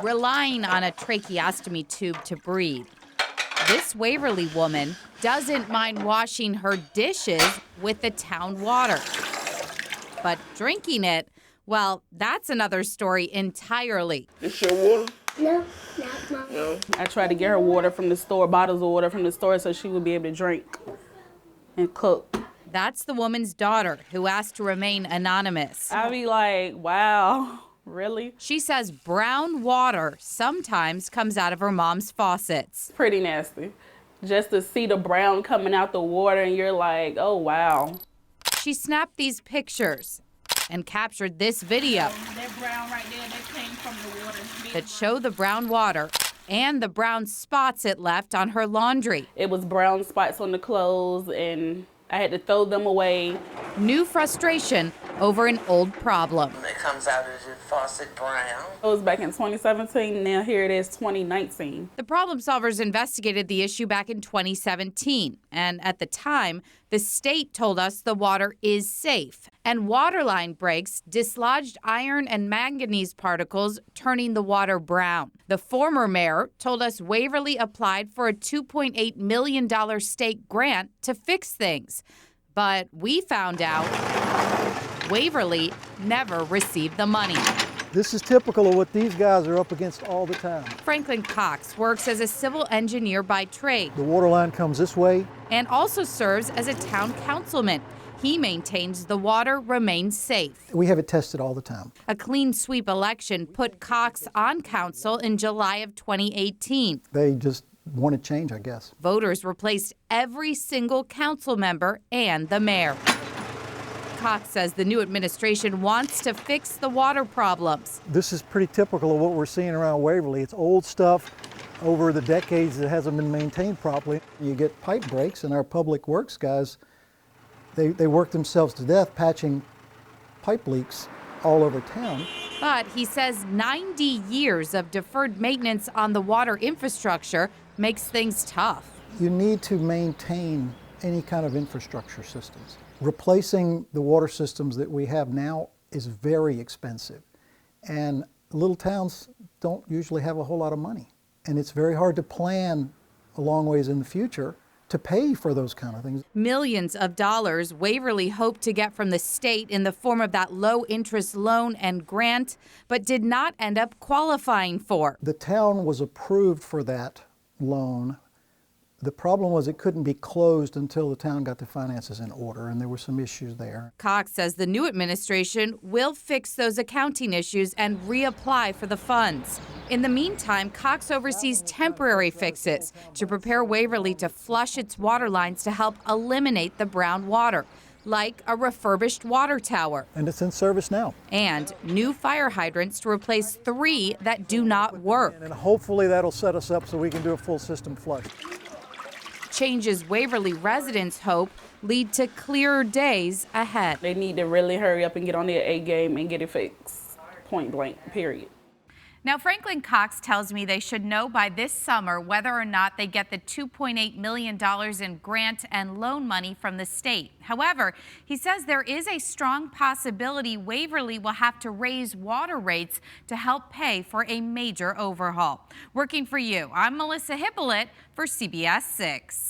relying on a tracheostomy tube to breathe. This Waverly woman doesn't mind washing her dishes with the town water. But drinking it, well, that's another story entirely. It's your water? No, not mine. No. I tried to get her water from the store, bottles of water from the store, so she would be able to drink and cook. That's the woman's daughter who asked to remain anonymous. I'd be like, wow, really? She says brown water sometimes comes out of her mom's faucets. Pretty nasty. Just to see the brown coming out the water and you're like, oh, wow. She snapped these pictures and captured this video That brown right there, that came from the water. that show the brown water and the brown spots it left on her laundry. It was brown spots on the clothes and I had to throw them away. New frustration over an old problem. It comes out of the faucet brown. It was back in 2017, now here it is 2019. The problem solvers investigated the issue back in 2017, and at the time, the state told us the water is safe, and waterline breaks dislodged iron and manganese particles, turning the water brown. The former mayor told us Waverly applied for a $2.8 million state grant to fix things, but we found out Waverly never received the money. This is typical of what these guys are up against all the time. Franklin Cox works as a civil engineer by trade The water line comes this way. and also serves as a town councilman. He maintains the water remains safe. We have it tested all the time. A clean sweep election put Cox on council in July of 2018. They just want to change, I guess. Voters replaced every single council member and the mayor. Cox says the new administration wants to fix the water problems. This is pretty typical of what we're seeing around Waverly. It's old stuff over the decades that hasn't been maintained properly. You get pipe breaks, and our public works guys, they work themselves to death patching pipe leaks all over town. But he says 90 years of deferred maintenance on the water infrastructure makes things tough. You need to maintain any kind of infrastructure systems. Replacing the water systems that we have now is very expensive. And little towns don't usually have a whole lot of money. And it's very hard to plan a long ways in the future to pay for those kind of things. Millions of dollars Waverly hoped to get from the state in the form of that low-interest loan and grant, but did not end up qualifying for. The town was approved for that loan. The problem was it couldn't be closed until the town got the finances in order, and there were some issues there. Cox says the new administration will fix those accounting issues and reapply for the funds. In the meantime, Cox oversees temporary fixes to prepare Waverly to flush its water lines to help eliminate the brown water, like a refurbished water tower. And it's in service now. And new fire hydrants to replace 3 that do not work. And hopefully that'll set us up so we can do a full system flush. Changes Waverly residents hope lead to clearer days ahead. They need to really hurry up and get on their A game and get it fixed, point blank, period. Now, Franklin Cox tells me they should know by this summer whether or not they get the $2.8 million in grant and loan money from the state. However, he says there is a strong possibility Waverly will have to raise water rates to help pay for a major overhaul. Working for you, I'm Melissa Hippolyte for CBS 6.